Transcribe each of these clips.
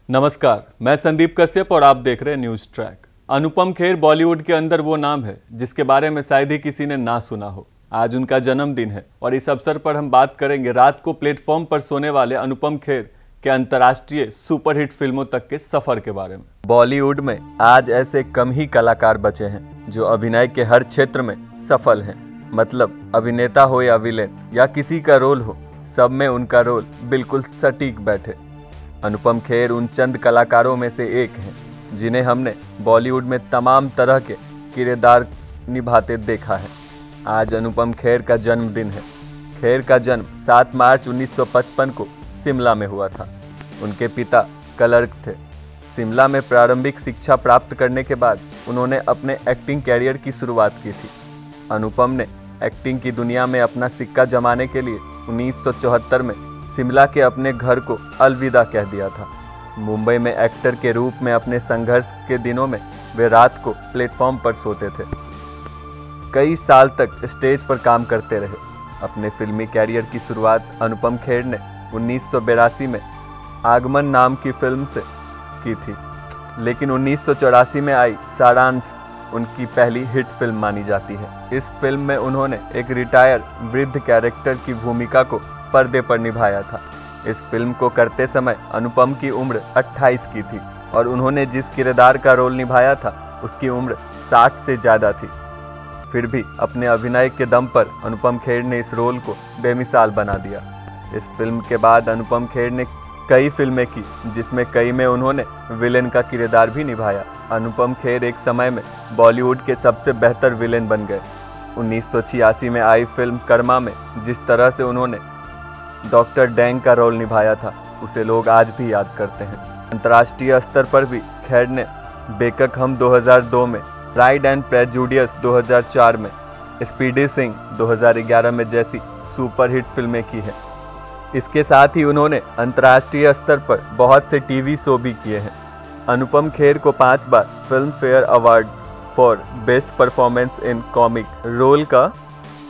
नमस्कार, मैं संदीप कश्यप और आप देख रहे हैं न्यूज ट्रैक। अनुपम खेर बॉलीवुड के अंदर वो नाम है जिसके बारे में शायद ही किसी ने ना सुना हो। आज उनका जन्मदिन है और इस अवसर पर हम बात करेंगे रात को प्लेटफॉर्म पर सोने वाले अनुपम खेर के अंतर्राष्ट्रीय सुपरहिट फिल्मों तक के सफर के बारे में। बॉलीवुड में आज ऐसे कम ही कलाकार बचे हैं जो अभिनय के हर क्षेत्र में सफल हैं। मतलब अभिनेता हो या विलेन या किसी का रोल हो, सब में उनका रोल बिल्कुल सटीक बैठे। अनुपम खेर उन चंद कलाकारों में से एक हैं जिन्हें हमने बॉलीवुड में तमाम तरह के किरदार निभाते देखा है। आज अनुपम खेर का जन्मदिन है। खेर का जन्म 7 मार्च 1955 को शिमला में हुआ था। उनके पिता क्लर्क थे। शिमला में प्रारंभिक शिक्षा प्राप्त करने के बाद उन्होंने अपने एक्टिंग कैरियर की शुरुआत की थी। अनुपम ने एक्टिंग की दुनिया में अपना सिक्का जमाने के लिए 1974 में शिमला के अपने घर को अलविदा कह दिया था। मुंबई में एक्टर के रूप में अपने संघर्ष के दिनों में वे रात को प्लेटफॉर्म पर सोते थे। कई साल तक स्टेज पर काम करते रहे। अपने फिल्मी कैरियर की शुरुआत अनुपम खेर ने 1982 में आगमन नाम की फिल्म से की थी, लेकिन 1984 में आई सारांश उनकी पहली हिट फिल्म मानी जाती है। इस फिल्म में उन्होंने एक रिटायर वृद्ध कैरेक्टर की भूमिका को पर्दे पर निभाया था। इस फिल्म को करते समय अनुपम की उम्र 28 की थी और उन्होंने जिस किरदार का रोल निभाया था उसकी उम्र 60 से ज़्यादा थी। फिर भी अपने अभिनय के दम पर अनुपम खेर ने इस रोल को बेमिसाल बना दिया। इस फिल्म के बाद अनुपम खेर ने कई फिल्में की जिसमें कई में उन्होंने विलेन का किरदार भी निभाया। अनुपम खेर एक समय में बॉलीवुड के सबसे बेहतर विलेन बन गए। 1986 में आई फिल्म कर्मा में जिस तरह से उन्होंने डॉक्टर डैंग का रोल निभाया था उसे लोग आज भी याद करते हैं। अंतर्राष्ट्रीय स्तर पर भी खेर ने बेकक हम 2002 में, प्राइड एंड प्रेजुडियस 2004 में, स्पीडी सिंह 2011 में जैसी सुपरहिट फिल्में की हैं। इसके साथ ही उन्होंने अंतर्राष्ट्रीय स्तर पर बहुत से टीवी शो भी किए हैं। अनुपम खेर को 5 बार Filmfare award for best performance in comic role का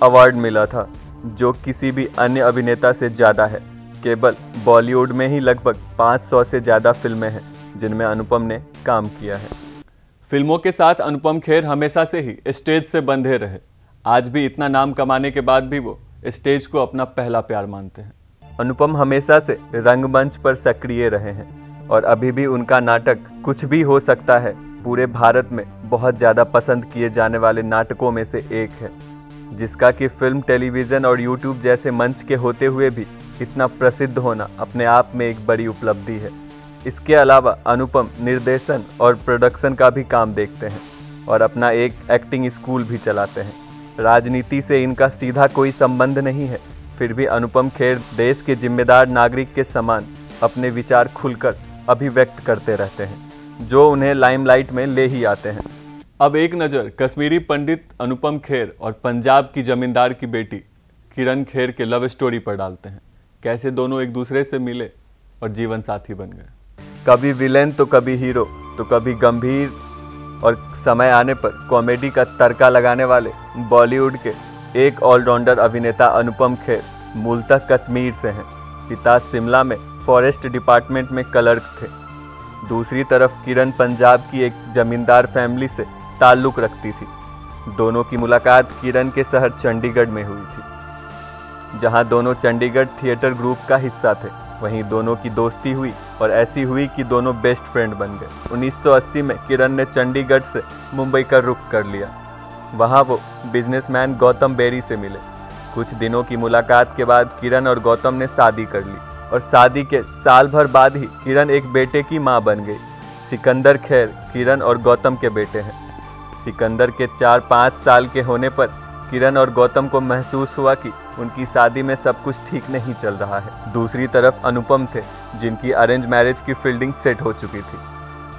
अवार्ड मिला था, जो किसी भी अन्य अभिनेता से ज़्यादा है। केवल बॉलीवुड में ही लगभग 500 से ज़्यादा फिल्में हैं जिनमें अनुपम ने काम किया है। फिल्मों के साथ अनुपम खेर हमेशा से ही स्टेज से बंधे रहे। आज भी इतना नाम कमाने के बाद भी वो स्टेज को अपना पहला प्यार मानते हैं। अनुपम हमेशा से रंगमंच पर सक्रिय रहे हैं और अभी भी उनका नाटक कुछ भी हो सकता है पूरे भारत में बहुत ज़्यादा पसंद किए जाने वाले नाटकों में से एक है, जिसका कि फिल्म, टेलीविज़न और यूट्यूब जैसे मंच के होते हुए भी इतना प्रसिद्ध होना अपने आप में एक बड़ी उपलब्धि है। इसके अलावा अनुपम निर्देशन और प्रोडक्शन का भी काम देखते हैं और अपना एक एक्टिंग स्कूल भी चलाते हैं। राजनीति से इनका सीधा कोई संबंध नहीं है, फिर भी अनुपम खेर देश के जिम्मेदार नागरिक के समान अपने विचार खुलकर अभिव्यक्त करते रहते हैं, जो उन्हें लाइमलाइट में ले ही आते हैं। अब एक नज़र कश्मीरी पंडित अनुपम खेर और पंजाब की जमींदार की बेटी किरण खेर के लव स्टोरी पर डालते हैं। कैसे दोनों एक दूसरे से मिले और जीवन साथी बन गए। कभी विलेन तो कभी हीरो, तो कभी गंभीर और समय आने पर कॉमेडी का तड़का लगाने वाले बॉलीवुड के एक ऑलराउंडर अभिनेता अनुपम खेर मूलतः कश्मीर से हैं। पिता शिमला में फॉरेस्ट डिपार्टमेंट में क्लर्क थे। दूसरी तरफ किरण पंजाब की एक जमींदार फैमिली से ताल्लुक़ रखती थी। दोनों की मुलाकात किरण के शहर चंडीगढ़ में हुई थी, जहां दोनों चंडीगढ़ थिएटर ग्रुप का हिस्सा थे। वहीं दोनों की दोस्ती हुई और ऐसी हुई कि दोनों बेस्ट फ्रेंड बन गए। 1980 में किरण ने चंडीगढ़ से मुंबई का रुख कर लिया। वहां वो बिजनेसमैन गौतम बेरी से मिले। कुछ दिनों की मुलाकात के बाद किरण और गौतम ने शादी कर ली और शादी के साल भर बाद ही किरण एक बेटे की मां बन गई। सिकंदर खेर किरण और गौतम के बेटे हैं। सिकंदर के 4-5 साल के होने पर किरण और गौतम को महसूस हुआ कि उनकी शादी में सब कुछ ठीक नहीं चल रहा है। दूसरी तरफ अनुपम थे, जिनकी अरेंज मैरिज की फील्डिंग सेट हो चुकी थी।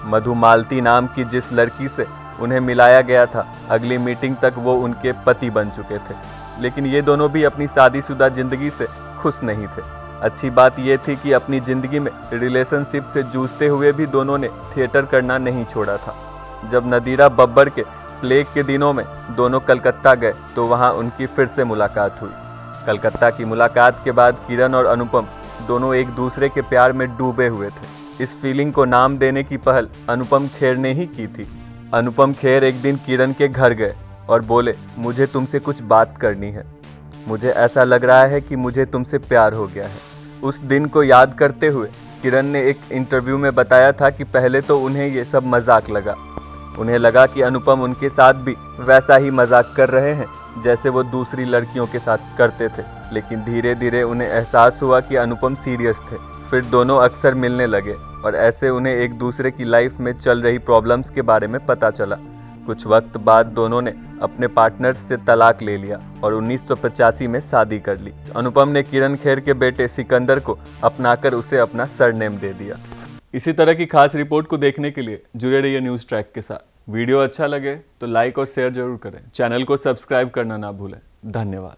मधुमालती नाम की जिस लड़की से उन्हें मिलाया गया था, अगली मीटिंग तक वो उनके पति बन चुके थे। लेकिन ये दोनों भी अपनी शादीशुदा जिंदगी से खुश नहीं थे। अच्छी बात यह थी कि अपनी ज़िंदगी में रिलेशनशिप से जूझते हुए भी दोनों ने थिएटर करना नहीं छोड़ा था। जब नदीरा बब्बर के प्लेग के दिनों में दोनों कलकत्ता गए तो वहां उनकी फिर से मुलाकात हुई। कलकत्ता की मुलाकात के बाद किरण और अनुपम दोनों एक दूसरे के प्यार में डूबे हुए थे। इस फीलिंग को नाम देने की पहल अनुपम खेर ने ही की थी। अनुपम खेर एक दिन किरण के घर गए और बोले, मुझे तुमसे कुछ बात करनी है। मुझे ऐसा लग रहा है कि मुझे तुमसे प्यार हो गया है। उस दिन को याद करते हुए किरण ने एक इंटरव्यू में बताया था कि पहले तो उन्हें ये सब मजाक लगा। उन्हें लगा कि अनुपम उनके साथ भी वैसा ही मजाक कर रहे हैं जैसे वो दूसरी लड़कियों के साथ करते थे, लेकिन धीरे धीरे उन्हें एहसास हुआ कि अनुपम सीरियस थे। फिर दोनों अक्सर मिलने लगे और ऐसे उन्हें एक दूसरे की लाइफ में चल रही प्रॉब्लम्स के बारे में पता चला। कुछ वक्त बाद दोनों ने अपने पार्टनर्स से तलाक ले लिया और 1985 में शादी कर ली। अनुपम ने किरण खेर के बेटे सिकंदर को अपनाकर उसे अपना सरनेम दे दिया। इसी तरह की खास रिपोर्ट को देखने के लिए जुड़े रहिए न्यूज़ ट्रैक के साथ। वीडियो अच्छा लगे तो लाइक और शेयर जरूर करें। चैनल को सब्सक्राइब करना ना भूलें। धन्यवाद।